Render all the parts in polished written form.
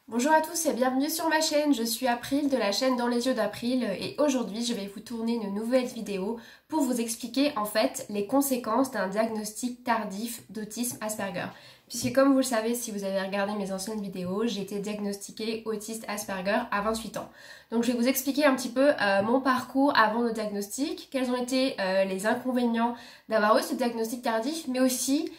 Bonjour à tous et bienvenue sur ma chaîne, je suis April de la chaîne Dans les yeux d'April et aujourd'hui je vais vous tourner une nouvelle vidéo pour vous expliquer en fait les conséquences d'un diagnostic tardif d'autisme Asperger. Puisque comme vous le savez, si vous avez regardé mes anciennes vidéos, j'ai été diagnostiquée autiste Asperger à 28 ans. Donc je vais vous expliquer un petit peu mon parcours avant le diagnostic, quels ont été les inconvénients d'avoir eu ce diagnostic tardif, mais aussi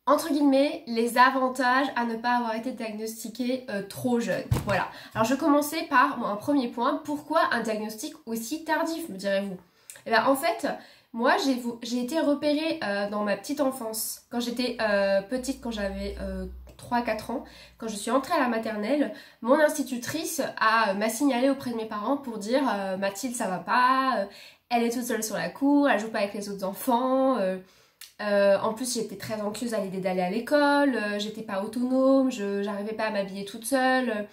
entre guillemets, les avantages à ne pas avoir été diagnostiqué trop jeune. Voilà. Alors je vais commencer par un premier point. Pourquoi un diagnostic aussi tardif, me direz-vous? Eh bien, en fait, moi j'ai été repérée dans ma petite enfance. Quand j'étais petite, quand j'avais 3-4 ans, quand je suis entrée à la maternelle, mon institutrice m'a signalé auprès de mes parents pour dire Mathilde, ça va pas, elle est toute seule sur la cour, elle joue pas avec les autres enfants. En plus j'étais très anxieuse à l'idée d'aller à l'école, j'étais pas autonome, j'arrivais pas à m'habiller toute seule,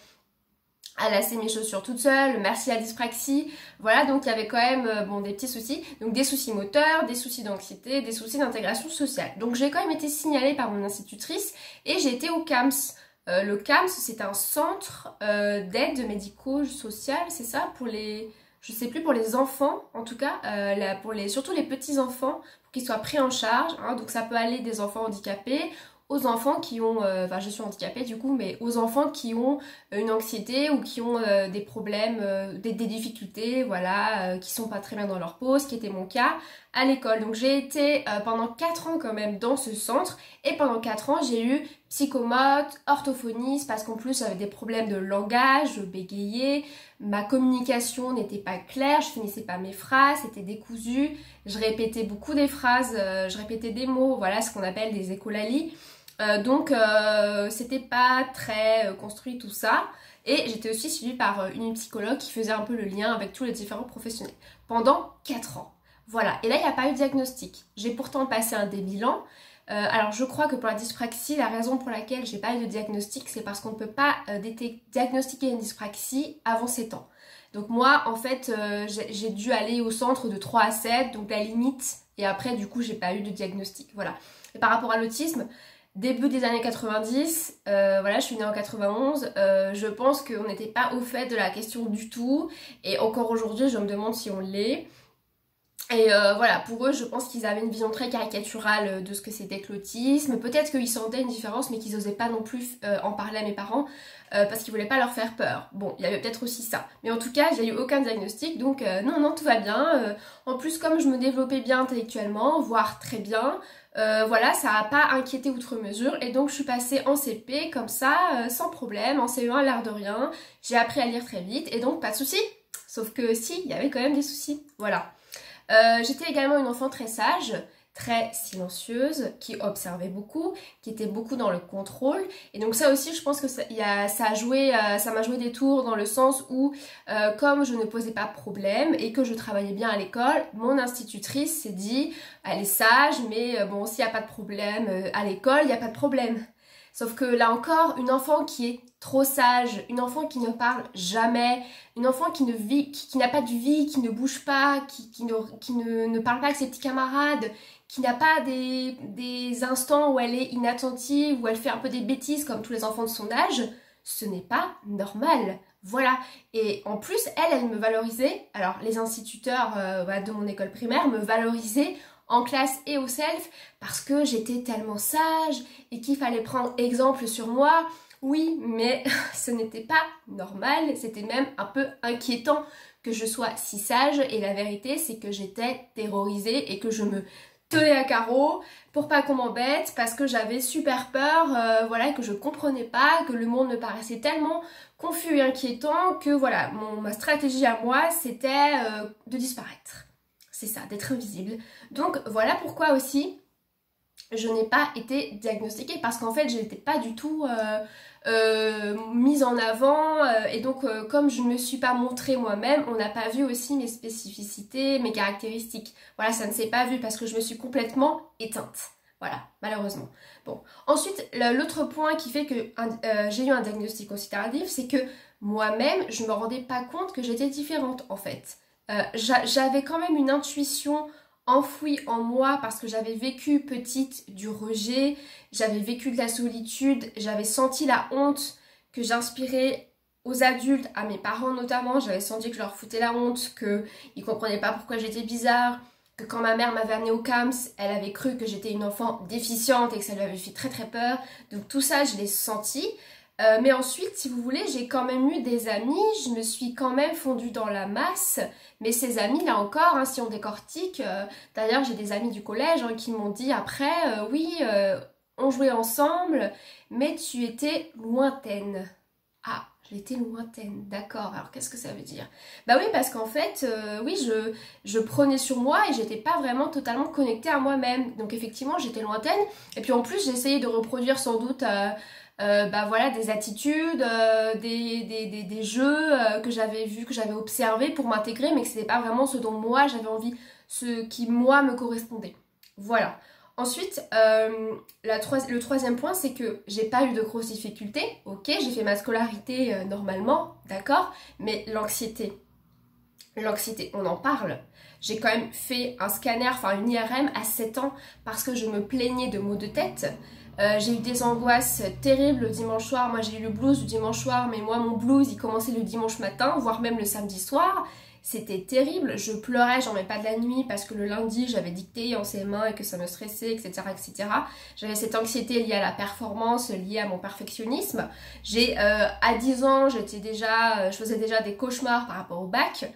à lasser mes chaussures toute seule, merci à la dyspraxie, voilà, donc il y avait quand même bon, des petits soucis, donc des soucis moteurs, des soucis d'anxiété, des soucis d'intégration sociale. Donc j'ai quand même été signalée par mon institutrice et j'ai été au CAMS. Le CAMS c'est un centre d'aide médico-sociale, c'est ça, pour les... Je sais plus, pour les enfants, en tout cas, surtout les petits enfants, pour qu'ils soient pris en charge. Hein, donc ça peut aller des enfants handicapés aux enfants qui ont, enfin je suis handicapée du coup, mais aux enfants qui ont une anxiété ou qui ont des problèmes, des difficultés, voilà, qui sont pas très bien dans leur peau, ce qui était mon cas à l'école. Donc j'ai été pendant 4 ans quand même dans ce centre et pendant 4 ans j'ai eu psychomote, orthophoniste parce qu'en plus j'avais des problèmes de langage, je bégayais, ma communication n'était pas claire, je finissais pas mes phrases, c'était décousu, je répétais beaucoup des phrases, je répétais des mots, voilà ce qu'on appelle des écholalies. C'était pas très construit tout ça. Et j'étais aussi suivie par une psychologue qui faisait un peu le lien avec tous les différents professionnels pendant 4 ans. Voilà, et là il n'y a pas eu de diagnostic. J'ai pourtant passé un des bilans. Alors je crois que pour la dyspraxie, la raison pour laquelle j'ai pas eu de diagnostic, c'est parce qu'on ne peut pas diagnostiquer une dyspraxie avant 7 ans. Donc moi en fait j'ai dû aller au centre de 3 à 7, donc la limite, et après du coup j'ai pas eu de diagnostic. Voilà. Et par rapport à l'autisme, début des années 90, voilà, je suis née en 91, je pense qu'on n'était pas au fait de la question du tout, et encore aujourd'hui je me demande si on l'est. Et voilà, pour eux, je pense qu'ils avaient une vision très caricaturale de ce que c'était que l'autisme. Peut-être qu'ils sentaient une différence, mais qu'ils n'osaient pas non plus en parler à mes parents parce qu'ils voulaient pas leur faire peur. Bon, il y avait peut-être aussi ça. Mais en tout cas, j'ai eu aucun diagnostic, donc non, tout va bien. En plus, comme je me développais bien intellectuellement, voire très bien, voilà, ça n'a pas inquiété outre mesure. Et donc, je suis passée en CP comme ça, sans problème, en CE1, l'air de rien. J'ai appris à lire très vite, et donc pas de soucis. Sauf que si, il y avait quand même des soucis. Voilà. J'étais également une enfant très sage, très silencieuse, qui observait beaucoup, qui était beaucoup dans le contrôle. Et donc ça aussi, je pense que ça m'a joué des tours dans le sens où, comme je ne posais pas de problème et que je travaillais bien à l'école, mon institutrice s'est dit, elle est sage, mais bon, s'il n'y a pas de problème à l'école, il n'y a pas de problème. Sauf que là encore, une enfant qui est trop sage, une enfant qui ne parle jamais, une enfant qui n'a pas de vie, qui ne bouge pas, qui ne parle pas avec ses petits camarades, qui n'a pas des instants où elle est inattentive, où elle fait un peu des bêtises comme tous les enfants de son âge, ce n'est pas normal. Voilà. Et en plus, elle me valorisait, alors les instituteurs de mon école primaire me valorisaient en classe et au self parce que j'étais tellement sage et qu'il fallait prendre exemple sur moi. Oui, mais ce n'était pas normal, c'était même un peu inquiétant que je sois si sage et la vérité c'est que j'étais terrorisée et que je me tenais à carreau pour pas qu'on m'embête parce que j'avais super peur, voilà, que je comprenais pas, que le monde me paraissait tellement confus et inquiétant que voilà, ma stratégie à moi c'était de disparaître. C'est ça, d'être invisible. Donc voilà pourquoi aussi je n'ai pas été diagnostiquée parce qu'en fait je n'étais pas du tout mise en avant et donc comme je ne me suis pas montrée moi-même, on n'a pas vu aussi mes spécificités, mes caractéristiques. Voilà, ça ne s'est pas vu parce que je me suis complètement éteinte. Voilà, malheureusement. Bon, ensuite, l'autre point qui fait que j'ai eu un diagnostic aussi tardif, c'est que moi-même, je ne me rendais pas compte que j'étais différente en fait. J'avais quand même une intuition enfouie en moi parce que j'avais vécu petite du rejet, j'avais vécu de la solitude, j'avais senti la honte que j'inspirais aux adultes, à mes parents notamment. J'avais senti que je leur foutais la honte, qu'ils comprenaient pas pourquoi j'étais bizarre, que quand ma mère m'avait amenée au CAMS, elle avait cru que j'étais une enfant déficiente et que ça lui avait fait très très peur. Donc tout ça, je l'ai senti. Mais ensuite, si vous voulez, j'ai quand même eu des amis, je me suis quand même fondue dans la masse. Mais ces amis, là encore, hein, si on décortique, d'ailleurs j'ai des amis du collège hein, qui m'ont dit après, oui, on jouait ensemble, mais tu étais lointaine. Ah, j'étais lointaine, d'accord, alors qu'est-ce que ça veut dire? Bah oui, parce qu'en fait, oui, je prenais sur moi et j'étais pas vraiment totalement connectée à moi-même. Donc effectivement, j'étais lointaine. Et puis en plus, j'essayais de reproduire sans doute... bah voilà, des attitudes, des jeux que j'avais vus, que j'avais observés pour m'intégrer, mais que c'était pas vraiment ce dont moi j'avais envie, ce qui moi me correspondait. Voilà. Ensuite, le troisième point, c'est que j'ai pas eu de grosses difficultés. Ok, j'ai fait ma scolarité normalement, d'accord, mais l'anxiété, on en parle. J'ai quand même fait un scanner, enfin une IRM à 7 ans parce que je me plaignais de maux de tête. J'ai eu des angoisses terribles le dimanche soir. Moi j'ai eu le blues du dimanche soir, mais moi mon blues il commençait le dimanche matin, voire même le samedi soir. C'était terrible, je pleurais, j'en mets pas de la nuit parce que le lundi j'avais dicté en CM1 et que ça me stressait, etc. etc. J'avais cette anxiété liée à la performance, liée à mon perfectionnisme. À 10 ans, je faisais déjà des cauchemars par rapport au bac.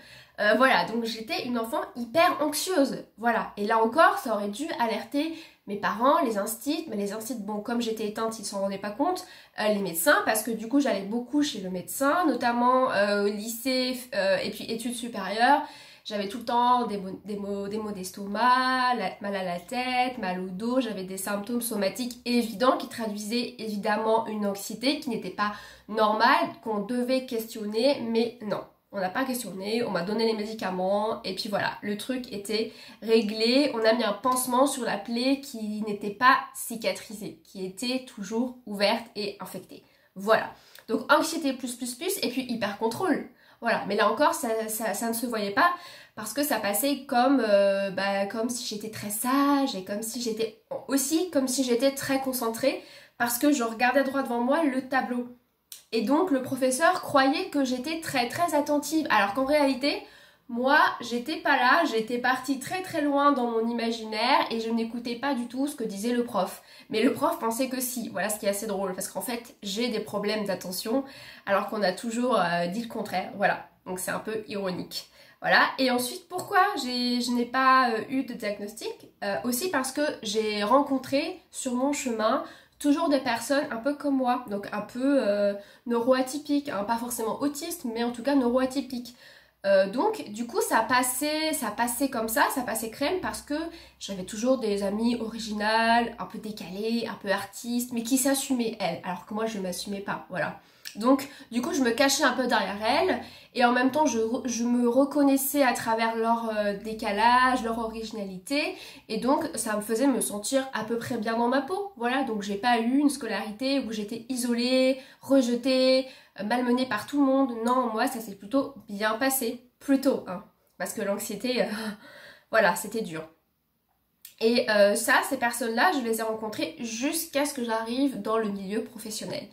Voilà, donc j'étais une enfant hyper anxieuse, voilà. Et là encore, ça aurait dû alerter mes parents, les instits, mais les instits, bon, comme j'étais éteinte, ils s'en rendaient pas compte, les médecins, parce que du coup, j'allais beaucoup chez le médecin, notamment au lycée et puis études supérieures. J'avais tout le temps des maux d'estomac, mal à la tête, mal au dos, j'avais des symptômes somatiques évidents qui traduisaient évidemment une anxiété qui n'était pas normale, qu'on devait questionner, mais non. On n'a pas questionné, on m'a donné les médicaments et puis voilà, le truc était réglé. On a mis un pansement sur la plaie qui n'était pas cicatrisée, qui était toujours ouverte et infectée. Voilà, donc anxiété plus et puis hyper contrôle. Voilà, mais là encore, ça ne se voyait pas parce que ça passait comme si j'étais très sage et comme si j'étais très concentrée parce que je regardais droit devant moi le tableau. Et donc le professeur croyait que j'étais très très attentive, alors qu'en réalité, moi j'étais pas là, j'étais partie très très loin dans mon imaginaire et je n'écoutais pas du tout ce que disait le prof. Mais le prof pensait que si, voilà ce qui est assez drôle, parce qu'en fait j'ai des problèmes d'attention, alors qu'on a toujours dit le contraire, voilà, donc c'est un peu ironique. Voilà, et ensuite pourquoi je n'ai pas eu de diagnostic? Aussi parce que j'ai rencontré sur mon chemin toujours des personnes un peu comme moi, donc un peu neuroatypiques, hein, pas forcément autistes, mais en tout cas neuroatypiques. Donc du coup ça passait comme ça passait crème parce que j'avais toujours des amis originales, un peu décalées, un peu artistes, mais qui s'assumaient elles, alors que moi je ne m'assumais pas, voilà. Donc du coup je me cachais un peu derrière elles et en même temps je me reconnaissais à travers leur décalage, leur originalité et donc ça me faisait me sentir à peu près bien dans ma peau, voilà. Donc j'ai pas eu une scolarité où j'étais isolée, rejetée, malmenée par tout le monde. Non, moi ça s'est plutôt bien passé, plutôt, hein, parce que l'anxiété, voilà, c'était dur. Et ces personnes-là, je les ai rencontrées jusqu'à ce que j'arrive dans le milieu professionnel.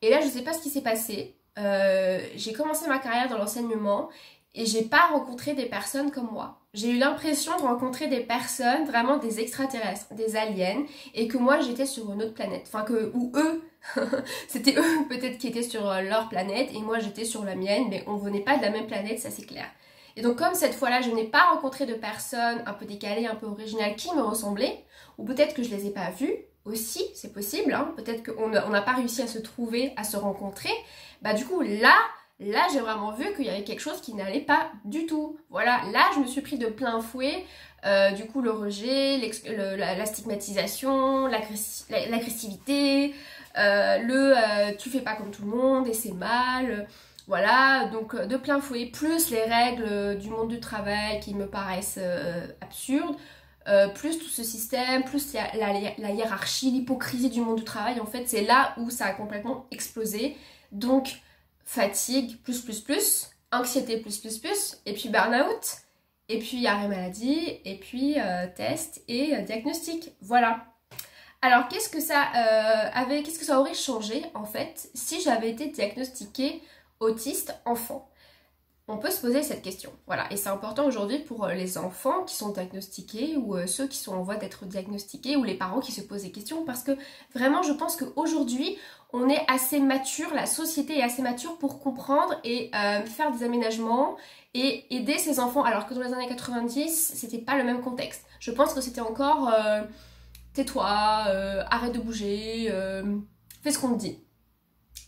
Et là, je sais pas ce qui s'est passé. J'ai commencé ma carrière dans l'enseignement et j'ai pas rencontré des personnes comme moi. J'ai eu l'impression de rencontrer des personnes, vraiment des extraterrestres, des aliens, et que moi j'étais sur une autre planète. Enfin ou eux, c'était eux peut-être qui étaient sur leur planète et moi j'étais sur la mienne, mais on venait pas de la même planète, ça c'est clair. Et donc comme cette fois-là, je n'ai pas rencontré de personnes un peu décalées, un peu originales qui me ressemblaient, ou peut-être que je les ai pas vues, aussi, c'est possible, hein. Peut-être qu'on n'a pas réussi à se trouver, à se rencontrer, bah du coup là j'ai vraiment vu qu'il y avait quelque chose qui n'allait pas du tout. Voilà, là je me suis pris de plein fouet, du coup le rejet, la stigmatisation, l'agressivité, tu fais pas comme tout le monde et c'est mal, voilà, donc de plein fouet, plus les règles du monde du travail qui me paraissent absurdes. Plus tout ce système, plus la hiérarchie, l'hypocrisie du monde du travail, en fait, c'est là où ça a complètement explosé. Donc, fatigue, anxiété, et puis burn-out, et puis arrêt maladie, et puis test et diagnostic. Voilà. Alors qu'est-ce que ça aurait changé en fait si j'avais été diagnostiquée autiste enfant? On peut se poser cette question, voilà, et c'est important aujourd'hui pour les enfants qui sont diagnostiqués ou ceux qui sont en voie d'être diagnostiqués ou les parents qui se posent des questions parce que vraiment je pense qu'aujourd'hui on est assez mature, la société est assez mature pour comprendre et faire des aménagements et aider ces enfants alors que dans les années 90 c'était pas le même contexte. Je pense que c'était encore tais-toi, arrête de bouger, fais ce qu'on te dit.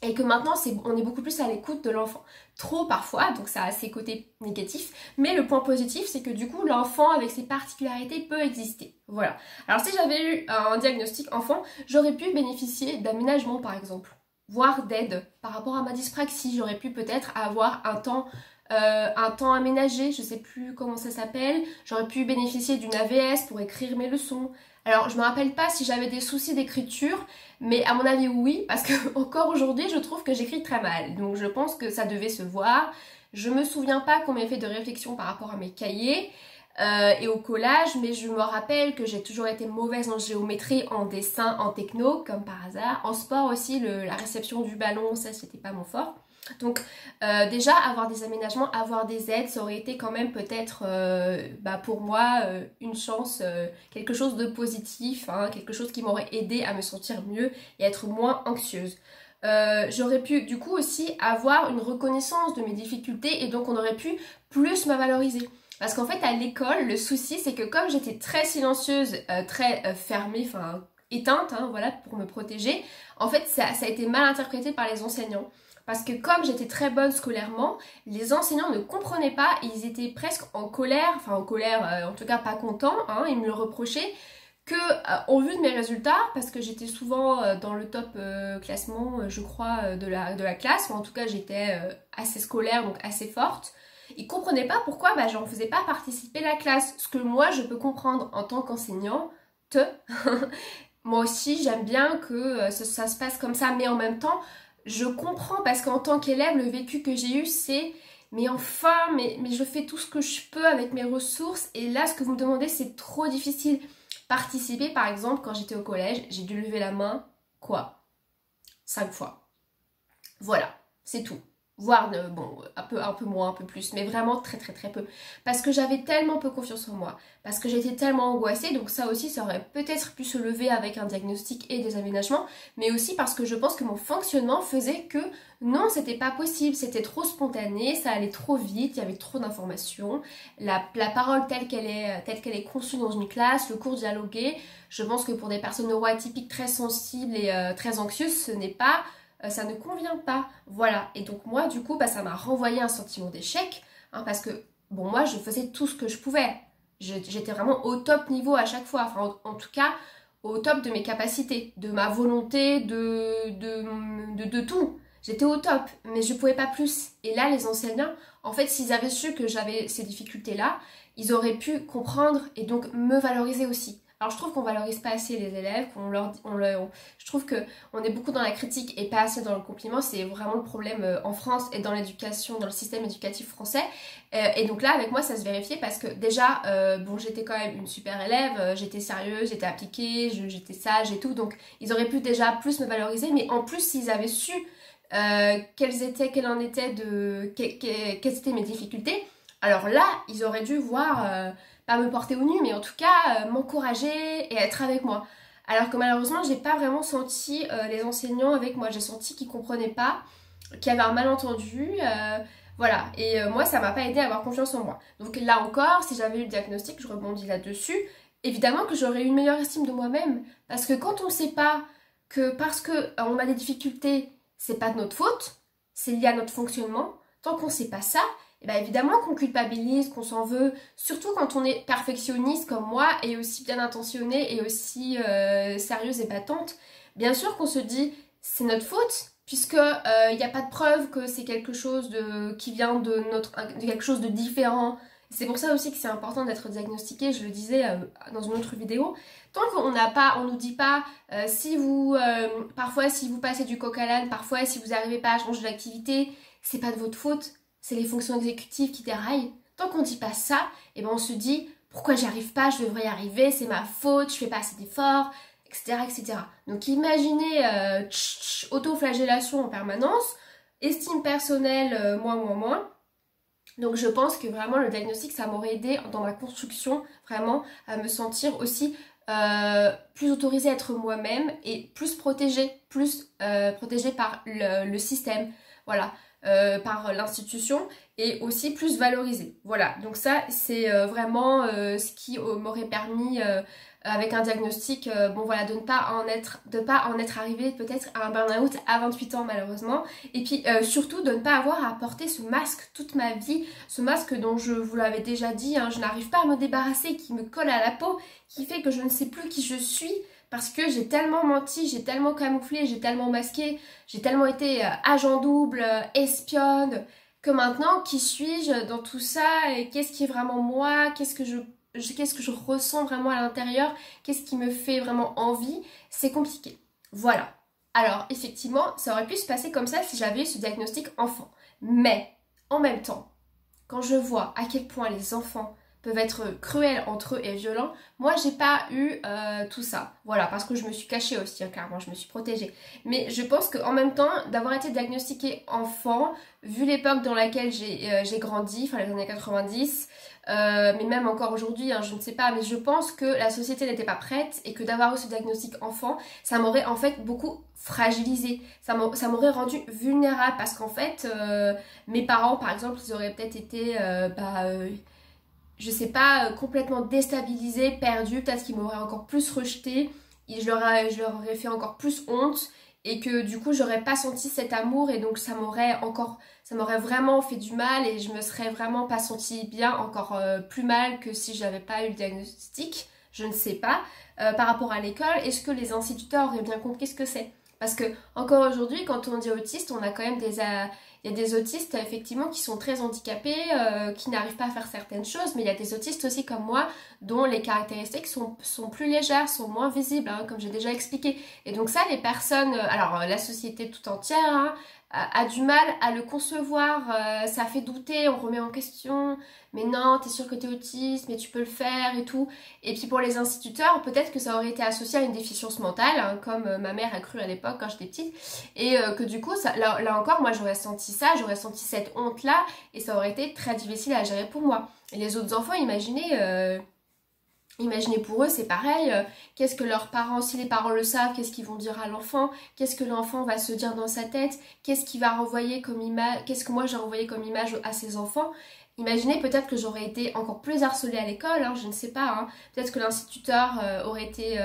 Et que maintenant, on est beaucoup plus à l'écoute de l'enfant. Trop parfois, donc ça a ses côtés négatifs. Mais le point positif, c'est que du coup, l'enfant avec ses particularités peut exister. Voilà. Alors si j'avais eu un diagnostic enfant, j'aurais pu bénéficier d'aménagement par exemple. Voire d'aide par rapport à ma dyspraxie. J'aurais pu peut-être avoir un temps aménagé, je sais plus comment ça s'appelle. J'aurais pu bénéficier d'une AVS pour écrire mes leçons. Alors je me rappelle pas si j'avais des soucis d'écriture, mais à mon avis oui, parce que encore aujourd'hui je trouve que j'écris très mal, donc je pense que ça devait se voir. Je me souviens pas qu'on m'ait fait de réflexion par rapport à mes cahiers et au collage, mais je me rappelle que j'ai toujours été mauvaise en géométrie, en dessin, en techno, comme par hasard. En sport aussi, la réception du ballon, ça c'était pas mon fort. Donc déjà avoir des aménagements, avoir des aides, ça aurait été quand même peut-être pour moi une chance, quelque chose de positif, hein, quelque chose qui m'aurait aidé à me sentir mieux et être moins anxieuse. J'aurais pu du coup aussi avoir une reconnaissance de mes difficultés et donc on aurait pu plus me valoriser. Parce qu'en fait à l'école, le souci c'est que comme j'étais très silencieuse, très fermée, enfin éteinte, hein, voilà, pour me protéger, en fait ça a été mal interprété par les enseignants. Parce que comme j'étais très bonne scolairement, les enseignants ne comprenaient pas, ils étaient presque en colère, en tout cas pas contents, hein, ils me le reprochaient, que au vu de mes résultats, parce que j'étais souvent dans le top classement, je crois, de la classe, ou en tout cas j'étais assez scolaire, donc assez forte, ils comprenaient pas pourquoi j'en faisais pas participer la classe, ce que moi je peux comprendre en tant qu'enseignante. Moi aussi j'aime bien que ça se passe comme ça, mais en même temps, je comprends parce qu'en tant qu'élève, le vécu que j'ai eu, c'est mais enfin, mais je fais tout ce que je peux avec mes ressources et là, ce que vous me demandez, c'est trop difficile. Participer, par exemple, quand j'étais au collège, j'ai dû lever la main, quoi 5 fois. Voilà, c'est tout. Voire, bon, un peu moins, un peu plus, mais vraiment très très très peu. Parce que j'avais tellement peu confiance en moi, parce que j'étais tellement angoissée, donc ça aussi, ça aurait peut-être pu se lever avec un diagnostic et des aménagements, mais aussi parce que je pense que mon fonctionnement faisait que non, c'était pas possible, c'était trop spontané, ça allait trop vite, il y avait trop d'informations, la parole telle qu'elle est conçue dans une classe, le cours dialogué, je pense que pour des personnes neuroatypiques très sensibles et très anxieuses, ce n'est pas... ça ne convient pas, voilà. Et donc moi du coup ça m'a renvoyé un sentiment d'échec, hein, parce que bon moi je faisais tout ce que je pouvais, j'étais vraiment au top niveau à chaque fois, enfin en tout cas au top de mes capacités, de ma volonté, de tout. J'étais au top, mais je pouvais pas plus. Et là les enseignants, en fait s'ils avaient su que j'avais ces difficultés là, ils auraient pu comprendre et donc me valoriser aussi. Alors je trouve qu'on valorise pas assez les élèves, je trouve qu'on est beaucoup dans la critique et pas assez dans le compliment, c'est vraiment le problème en France et dans l'éducation, dans le système éducatif français. Et donc là avec moi ça se vérifiait parce que déjà, bon j'étais quand même une super élève, j'étais sérieuse, j'étais appliquée, j'étais sage et tout, donc ils auraient pu déjà plus me valoriser, mais en plus s'ils avaient su quelles étaient mes difficultés, alors là ils auraient dû voir... pas me porter au nu, mais en tout cas m'encourager et être avec moi. Alors que malheureusement, j'ai pas vraiment senti les enseignants avec moi. J'ai senti qu'ils comprenaient pas, qu'il y avait un malentendu. Voilà, et moi, ça m'a pas aidé à avoir confiance en moi. Donc là encore, si j'avais eu le diagnostic, je rebondis là-dessus. Évidemment que j'aurais eu une meilleure estime de moi-même. Parce que quand on sait pas que parce que on a des difficultés, c'est pas de notre faute, c'est lié à notre fonctionnement, tant qu'on sait pas ça, et bien évidemment qu'on culpabilise, qu'on s'en veut, surtout quand on est perfectionniste comme moi et aussi bien intentionné et aussi sérieuse et battante. Bien sûr qu'on se dit c'est notre faute puisque il n'y a pas de preuve que c'est quelque chose qui vient de quelque chose de différent. C'est pour ça aussi que c'est important d'être diagnostiqué, je le disais dans une autre vidéo. Tant qu'on on nous dit pas parfois si vous passez du coq à l'âne, parfois si vous n'arrivez pas à changer d'activité, c'est pas de votre faute. C'est les fonctions exécutives qui déraillent. Tant qu'on ne dit pas ça, et ben on se dit pourquoi j'y arrive pas, je devrais y arriver, c'est ma faute, je fais pas assez d'efforts, etc. etc. Donc imaginez auto-flagellation en permanence, estime personnelle, moins. Donc je pense que vraiment le diagnostic, ça m'aurait aidé dans ma construction, vraiment, à me sentir aussi plus autorisée à être moi-même et plus protégée par le système, voilà, par l'institution et aussi plus valorisée. Voilà, donc ça c'est vraiment ce qui m'aurait permis avec un diagnostic, bon voilà, de pas en être arrivé peut-être à un burn-out à 28 ans malheureusement, et puis surtout de ne pas avoir à porter ce masque toute ma vie, ce masque dont je vous l'avais déjà dit, hein, je n'arrive pas à me débarrasser, qui me colle à la peau, qui fait que je ne sais plus qui je suis, parce que j'ai tellement menti, j'ai tellement camouflé, j'ai tellement masqué, j'ai tellement été agent double, espionne, que maintenant, qui suis-je dans tout ça, et qu'est-ce qui est vraiment moi, qu'est-ce que je ressens vraiment à l'intérieur, qu'est-ce qui me fait vraiment envie, c'est compliqué. Voilà. Alors, effectivement, ça aurait pu se passer comme ça si j'avais eu ce diagnostic enfant. Mais, en même temps, quand je vois à quel point les enfants peuvent être cruels entre eux et violents, moi j'ai pas eu tout ça. Voilà, parce que je me suis cachée aussi, hein, clairement, je me suis protégée. Mais je pense qu'en même temps, d'avoir été diagnostiquée enfant, vu l'époque dans laquelle j'ai grandi, enfin les années 90, mais même encore aujourd'hui, hein, je ne sais pas, mais je pense que la société n'était pas prête et que d'avoir eu ce diagnostic enfant, ça m'aurait en fait beaucoup fragilisée, ça m'aurait rendu vulnérable parce qu'en fait, mes parents par exemple, ils auraient peut-être été, je sais pas, complètement déstabilisés, perdus, peut-être qu'ils m'auraient encore plus rejetée, et je leur aurais fait encore plus honte et que du coup j'aurais pas senti cet amour et donc ça m'aurait vraiment fait du mal et je me serais vraiment pas sentie bien, encore plus mal que si j'avais pas eu le diagnostic, je ne sais pas. Par rapport à l'école, est-ce que les instituteurs auraient bien compris ce que c'est? Parce que encore aujourd'hui, quand on dit autiste, on a quand même il y a des autistes effectivement qui sont très handicapés, qui n'arrivent pas à faire certaines choses, mais il y a des autistes aussi comme moi dont les caractéristiques sont plus légères, sont moins visibles, hein, comme j'ai déjà expliqué. Et donc ça, les personnes, alors la société tout entière, hein, a du mal à le concevoir, ça fait douter, on remet en question, mais non, t'es sûr que t'es autiste, mais tu peux le faire et tout. Et puis pour les instituteurs, peut-être que ça aurait été associé à une déficience mentale, hein, comme ma mère a cru à l'époque quand j'étais petite, et que du coup, là encore, moi j'aurais senti ça, j'aurais senti cette honte-là, et ça aurait été très difficile à gérer pour moi. Et les autres enfants, imaginez pour eux, c'est pareil, qu'est-ce que leurs parents, si les parents le savent, qu'est-ce qu'ils vont dire à l'enfant, qu'est-ce que l'enfant va se dire dans sa tête, qu'est-ce qu'il va renvoyer comme image, qu'est-ce que moi j'ai renvoyé comme image à ses enfants. Imaginez peut-être que j'aurais été encore plus harcelée à l'école, hein, je ne sais pas, hein. Peut-être que l'instituteur aurait été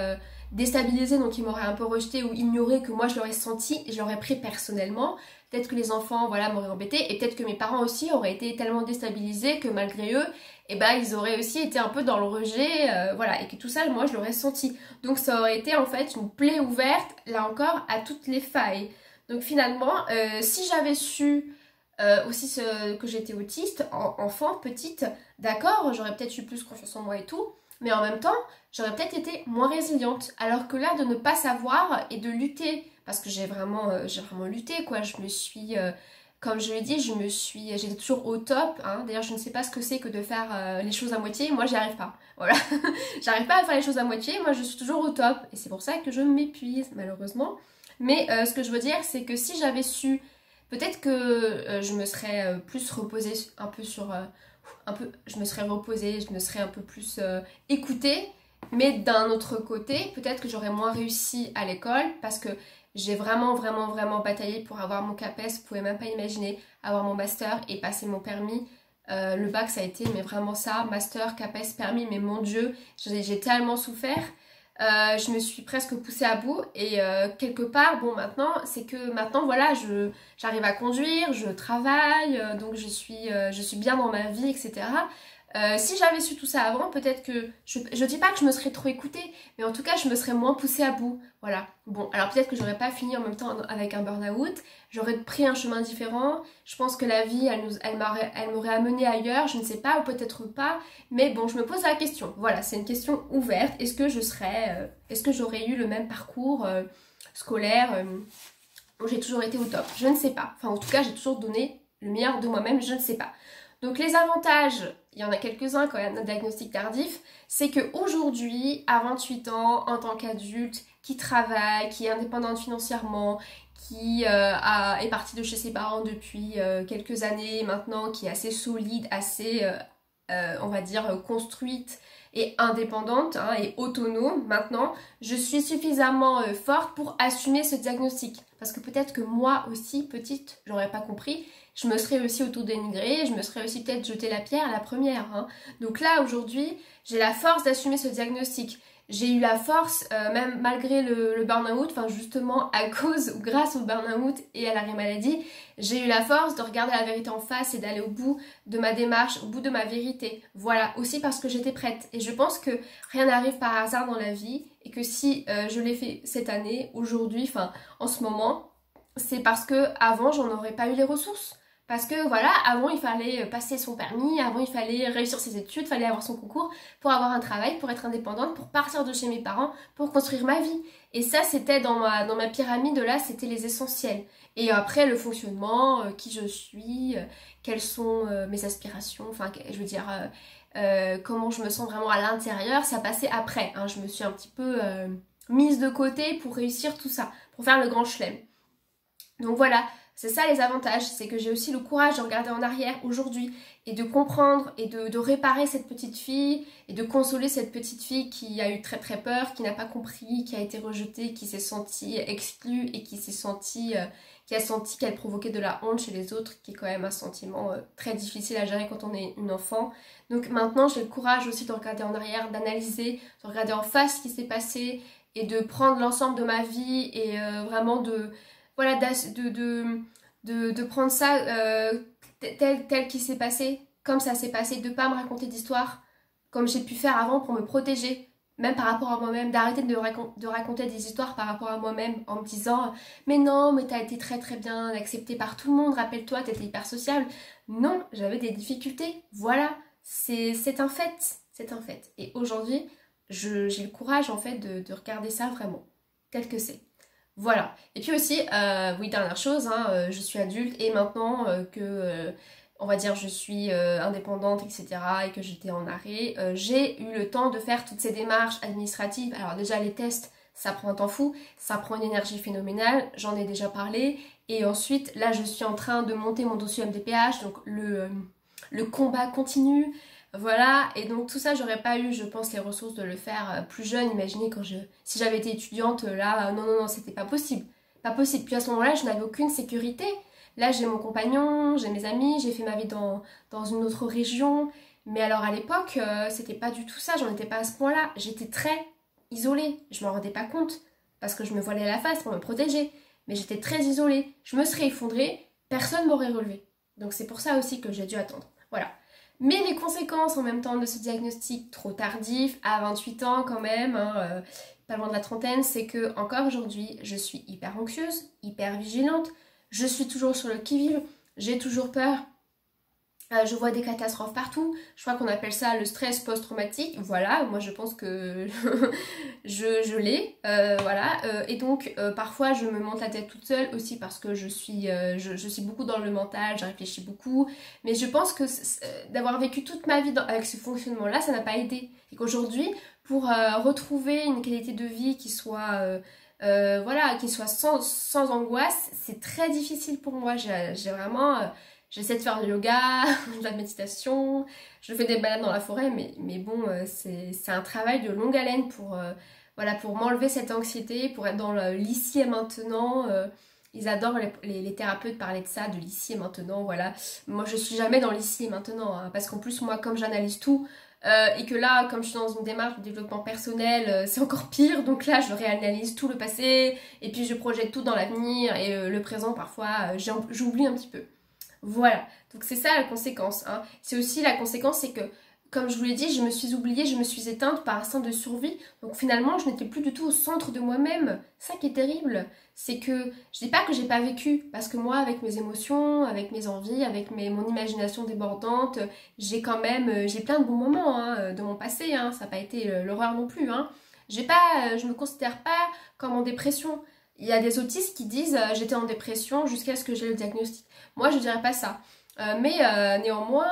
déstabilisé, donc il m'aurait un peu rejeté ou ignoré, que moi je l'aurais senti et je l'aurais pris personnellement. Peut-être que les enfants, voilà, m'auraient embêté, et peut-être que mes parents aussi auraient été tellement déstabilisés que malgré eux, eh ben, ils auraient aussi été un peu dans le rejet, voilà, et que tout ça, moi, je l'aurais senti. Donc ça aurait été en fait une plaie ouverte, là encore, à toutes les failles. Donc finalement, si j'avais su aussi que j'étais autiste, enfant, petite, d'accord, j'aurais peut-être eu plus confiance en moi et tout, mais en même temps, j'aurais peut-être été moins résiliente. Alors que là, de ne pas savoir et de lutter, parce que j'ai vraiment lutté, quoi, je me suis... comme je l'ai dit, j'étais toujours au top, hein. D'ailleurs je ne sais pas ce que c'est que de faire les choses à moitié, moi j'y arrive pas, voilà. J'arrive pas à faire les choses à moitié, moi je suis toujours au top, et c'est pour ça que je m'épuise malheureusement. Mais ce que je veux dire, c'est que si j'avais su, peut-être que je me serais plus reposée un peu sur... je me serais reposée, je me serais un peu plus écoutée, mais d'un autre côté, peut-être que j'aurais moins réussi à l'école, parce que j'ai vraiment bataillé pour avoir mon CAPES, vous pouvez même pas imaginer, avoir mon master et passer mon permis. Le bac ça a été, mais vraiment ça, master, CAPES, permis, mais mon Dieu, j'ai tellement souffert. Je me suis presque poussée à bout et quelque part, bon maintenant, c'est que maintenant voilà, j'arrive à conduire, je travaille, donc je suis bien dans ma vie, etc. Si j'avais su tout ça avant, peut-être que, je dis pas que je me serais trop écoutée, mais en tout cas je me serais moins poussée à bout, voilà. Bon, alors peut-être que j'aurais pas fini en même temps avec un burn-out, j'aurais pris un chemin différent, je pense que la vie, elle m'aurait amenée ailleurs, je ne sais pas, ou peut-être pas, mais bon, je me pose la question, voilà, c'est une question ouverte, est-ce que j'aurais eu le même parcours scolaire où j'ai toujours été au top, je ne sais pas, enfin en tout cas j'ai toujours donné le meilleur de moi-même, je ne sais pas. Donc les avantages, il y en a quelques-uns quand il y a un diagnostic tardif, c'est qu'aujourd'hui, à 28 ans, en tant qu'adulte, qui travaille, qui est indépendante financièrement, qui est partie de chez ses parents depuis quelques années maintenant, qui est assez solide, assez, on va dire, construite et indépendante hein, et autonome maintenant, je suis suffisamment forte pour assumer ce diagnostic. Parce que peut-être que moi aussi, petite, j'aurais pas compris, je me serais aussi auto-dénigrée, je me serais aussi peut-être jeté la pierre à la première. Hein. Donc là, aujourd'hui, j'ai la force d'assumer ce diagnostic. J'ai eu la force, même malgré le burn-out, enfin justement à cause ou grâce au burn-out et à l'arrêt maladie, j'ai eu la force de regarder la vérité en face et d'aller au bout de ma démarche, au bout de ma vérité. Voilà, aussi parce que j'étais prête. Et je pense que rien n'arrive par hasard dans la vie et que si je l'ai fait cette année, aujourd'hui, enfin en ce moment, c'est parce que avant j'en aurais pas eu les ressources. Parce que voilà, avant il fallait passer son permis, avant il fallait réussir ses études, il fallait avoir son concours pour avoir un travail, pour être indépendante, pour partir de chez mes parents, pour construire ma vie. Et ça c'était dans ma pyramide là, c'était les essentiels. Et après le fonctionnement, qui je suis, quelles sont mes aspirations, enfin je veux dire comment je me sens vraiment à l'intérieur, ça passait après. Hein. Je me suis un petit peu mise de côté pour réussir tout ça, pour faire le grand chelem. Donc voilà. C'est ça les avantages, c'est que j'ai aussi le courage de regarder en arrière aujourd'hui et de comprendre et de réparer cette petite fille et de consoler cette petite fille qui a eu très très peur, qui n'a pas compris, qui a été rejetée, qui s'est sentie exclue et qui a senti qu'elle provoquait de la honte chez les autres, qui est quand même un sentiment très difficile à gérer quand on est une enfant. Donc maintenant j'ai le courage aussi de regarder en arrière, d'analyser, de regarder en face ce qui s'est passé et de prendre l'ensemble de ma vie et vraiment de prendre ça tel qu'il s'est passé, comme ça s'est passé, de pas me raconter d'histoires comme j'ai pu faire avant pour me protéger, même par rapport à moi-même, d'arrêter de raconter des histoires par rapport à moi-même en me disant mais non, mais t'as été très très bien acceptée par tout le monde, rappelle-toi, t'étais hyper sociable. Non, j'avais des difficultés, voilà, c'est un fait, c'est un fait. Et aujourd'hui, j'ai le courage en fait de regarder ça vraiment, tel que c'est. Voilà. Et puis aussi, oui, dernière chose, hein, je suis adulte et maintenant que, on va dire, je suis indépendante, etc. et que j'étais en arrêt, j'ai eu le temps de faire toutes ces démarches administratives. Alors déjà, les tests, ça prend un temps fou, ça prend une énergie phénoménale, j'en ai déjà parlé. Et ensuite, là, je suis en train de monter mon dossier MDPH, donc le combat continue. Voilà, et donc tout ça, j'aurais pas eu, je pense, les ressources de le faire plus jeune. Imaginez si j'avais été étudiante, là, non, c'était pas possible. Pas possible. Puis à ce moment-là, je n'avais aucune sécurité. Là, j'ai mon compagnon, j'ai mes amis, j'ai fait ma vie dans une autre région. Mais alors à l'époque, c'était pas du tout ça, j'en étais pas à ce point-là. J'étais très isolée, je m'en rendais pas compte, parce que je me voilais la face pour me protéger. Mais j'étais très isolée. Je me serais effondrée, personne m'aurait relevée. Donc c'est pour ça aussi que j'ai dû attendre. Voilà. Mais les conséquences en même temps de ce diagnostic trop tardif, à 28 ans quand même, hein, pas loin de la trentaine, c'est que encore aujourd'hui, je suis hyper anxieuse, hyper vigilante, je suis toujours sur le qui-vive, j'ai toujours peur, je vois des catastrophes partout, je crois qu'on appelle ça le stress post-traumatique, voilà, moi je pense que je l'ai, voilà, et donc parfois je me monte la tête toute seule aussi parce que je suis beaucoup dans le mental, je réfléchis beaucoup, mais je pense que d'avoir vécu toute ma vie avec ce fonctionnement-là, ça n'a pas aidé, et qu'aujourd'hui, pour retrouver une qualité de vie qui soit... voilà, qui soit sans angoisse, c'est très difficile pour moi, j'ai vraiment... J'essaie de faire du yoga, de la méditation, je fais des balades dans la forêt, mais bon, c'est un travail de longue haleine voilà, pour m'enlever cette anxiété, pour être dans l'ici et maintenant. Ils adorent les thérapeutes parler de ça, de l'ici et maintenant, voilà. Moi, je suis jamais dans l'ici et maintenant, hein, parce qu'en plus, moi, comme j'analyse tout, et que là, comme je suis dans une démarche de développement personnel, c'est encore pire, donc là, je réanalyse tout le passé, et puis je projette tout dans l'avenir, et le présent, parfois, j'oublie un petit peu. Voilà, donc c'est ça la conséquence. Hein. C'est aussi la conséquence, c'est que, comme je vous l'ai dit, je me suis oubliée, je me suis éteinte par instinct de survie. Donc finalement, je n'étais plus du tout au centre de moi-même. Ça qui est terrible, c'est que je dis pas que j'ai pas vécu, parce que moi, avec mes émotions, avec mes envies, avec mon imagination débordante, j'ai plein de bons moments hein, de mon passé. Hein. Ça n'a pas été l'horreur non plus. Hein. Je me considère pas comme en dépression. Il y a des autistes qui disent j'étais en dépression jusqu'à ce que j'ai le diagnostic. Moi, je dirais pas ça. Néanmoins,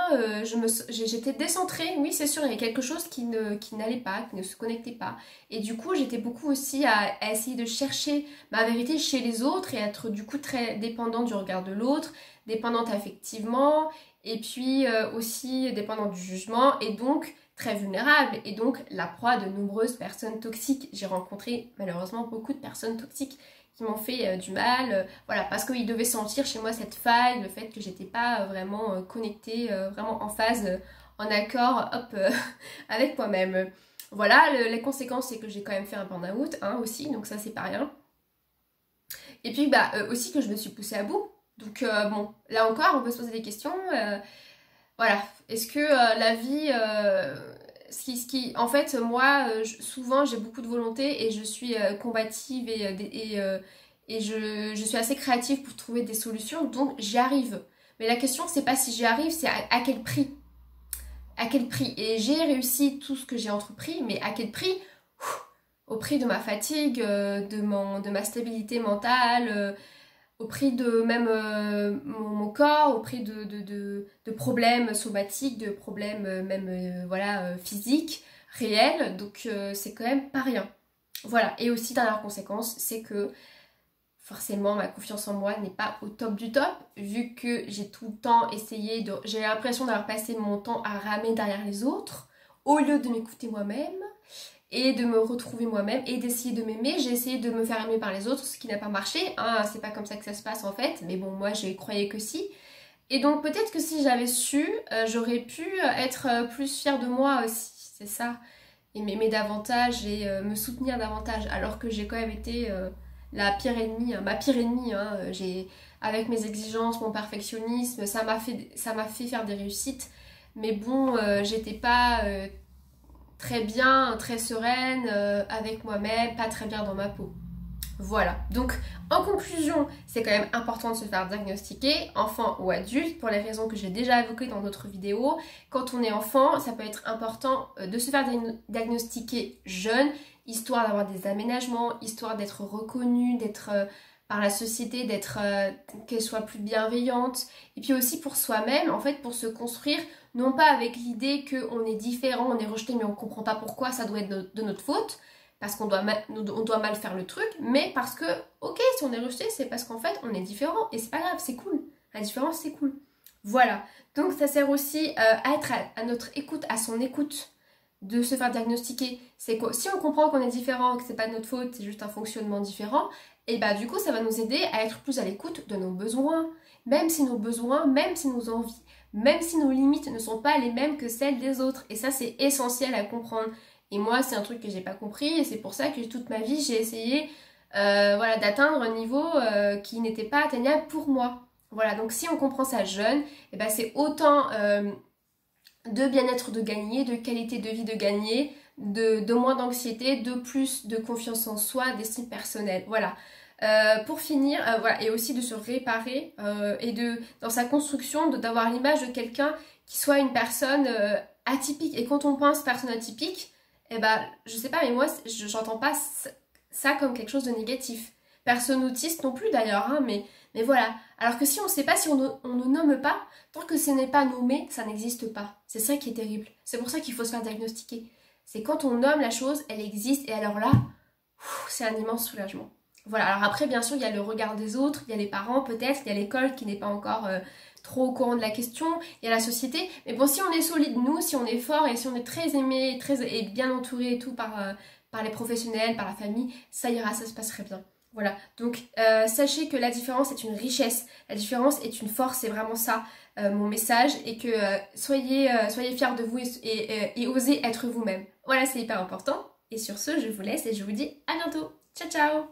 j'étais décentrée, oui c'est sûr, il y avait quelque chose qui n'allait pas, qui ne se connectait pas. Et du coup, j'étais beaucoup aussi à essayer de chercher ma vérité chez les autres et être du coup très dépendante du regard de l'autre, dépendante affectivement, et puis aussi dépendante du jugement, et donc très vulnérable, et donc la proie de nombreuses personnes toxiques. J'ai rencontré malheureusement beaucoup de personnes toxiques qui m'ont fait du mal, voilà, parce qu'ils devaient sentir chez moi cette faille, le fait que j'étais pas vraiment connectée, vraiment en phase, en accord, hop, avec moi-même. Voilà, les conséquences, c'est que j'ai quand même fait un burn-out, hein, aussi, donc ça c'est pas rien. Et puis bah aussi que je me suis poussée à bout. Donc bon, là encore, on peut se poser des questions. Voilà, est-ce que la vie, en fait, moi, souvent, j'ai beaucoup de volonté et je suis combative et je suis assez créative pour trouver des solutions, donc j'y arrive. Mais la question, c'est pas si j'y arrive, c'est à quel prix. À quel prix? Et j'ai réussi tout ce que j'ai entrepris, mais à quel prix? Au prix de ma fatigue, de ma stabilité mentale, au prix de même mon corps, au prix de problèmes somatiques, de problèmes même voilà, physiques, réels, donc c'est quand même pas rien. Voilà, et aussi dernière conséquence, c'est que forcément ma confiance en moi n'est pas au top du top, vu que j'ai tout le temps essayé de... J'ai l'impression d'avoir passé mon temps à ramer derrière les autres, au lieu de m'écouter moi-même, et de me retrouver moi-même et d'essayer de m'aimer. J'ai essayé de me faire aimer par les autres, ce qui n'a pas marché, hein, c'est pas comme ça que ça se passe en fait, mais bon, moi je croyais que si. Et donc peut-être que si j'avais su, j'aurais pu être plus fière de moi aussi, c'est ça, et m'aimer davantage et me soutenir davantage, alors que j'ai quand même été la pire ennemie, hein, ma pire ennemie, hein, avec mes exigences, mon perfectionnisme, ça m'a fait faire des réussites, mais bon, j'étais pas... très bien, très sereine avec moi-même, pas très bien dans ma peau. Voilà, donc en conclusion, c'est quand même important de se faire diagnostiquer, enfant ou adulte, pour les raisons que j'ai déjà évoquées dans d'autres vidéos. Quand on est enfant, ça peut être important de se faire diagnostiquer jeune, histoire d'avoir des aménagements, histoire d'être reconnu, d'être par la société, d'être qu'elle soit plus bienveillante, et puis aussi pour soi-même, en fait, pour se construire, non pas avec l'idée qu'on est différent, on est rejeté, mais on comprend pas pourquoi, ça doit être de notre faute, parce qu'on doit mal faire le truc, mais parce que, ok, si on est rejeté, c'est parce qu'en fait, on est différent, et c'est pas grave, c'est cool. La différence, c'est cool. Voilà. Donc, ça sert aussi à être à notre écoute, à son écoute, de se faire diagnostiquer. C'est que si on comprend qu'on est différent, que c'est pas de notre faute, c'est juste un fonctionnement différent, et bah du coup, ça va nous aider à être plus à l'écoute de nos besoins, même si nos besoins, même si nos envies, même si nos limites ne sont pas les mêmes que celles des autres. Et ça, c'est essentiel à comprendre. Et moi, c'est un truc que j'ai pas compris, et c'est pour ça que toute ma vie, j'ai essayé voilà, d'atteindre un niveau qui n'était pas atteignable pour moi. Voilà, donc si on comprend ça jeune, et ben c'est autant de bien-être de gagner, de qualité de vie de gagner, de moins d'anxiété, de plus de confiance en soi, d'estime personnelle. Voilà. Pour finir, voilà, et aussi de se réparer et dans sa construction, d'avoir l'image de quelqu'un qui soit une personne atypique. Et quand on pense personne atypique, eh ben, je sais pas, mais moi, j'entends pas ça comme quelque chose de négatif. Personne autiste non plus d'ailleurs, hein, mais voilà. Alors que si on sait pas, si on ne nomme pas, tant que ce n'est pas nommé, ça n'existe pas. C'est ça qui est terrible. C'est pour ça qu'il faut se faire diagnostiquer. C'est quand on nomme la chose, elle existe, et alors là, c'est un immense soulagement. Voilà, alors après, bien sûr, il y a le regard des autres, il y a les parents peut-être, il y a l'école qui n'est pas encore trop au courant de la question, il y a la société. Mais bon, si on est solide, nous, si on est fort et si on est très aimé et bien entouré et tout par les professionnels, par la famille, ça ira, ça se passerait bien. Voilà, donc sachez que la différence est une richesse, la différence est une force, c'est vraiment ça mon message, et que soyez fiers de vous et osez être vous-même. Voilà, c'est hyper important. Et sur ce, je vous laisse et je vous dis à bientôt. Ciao, ciao!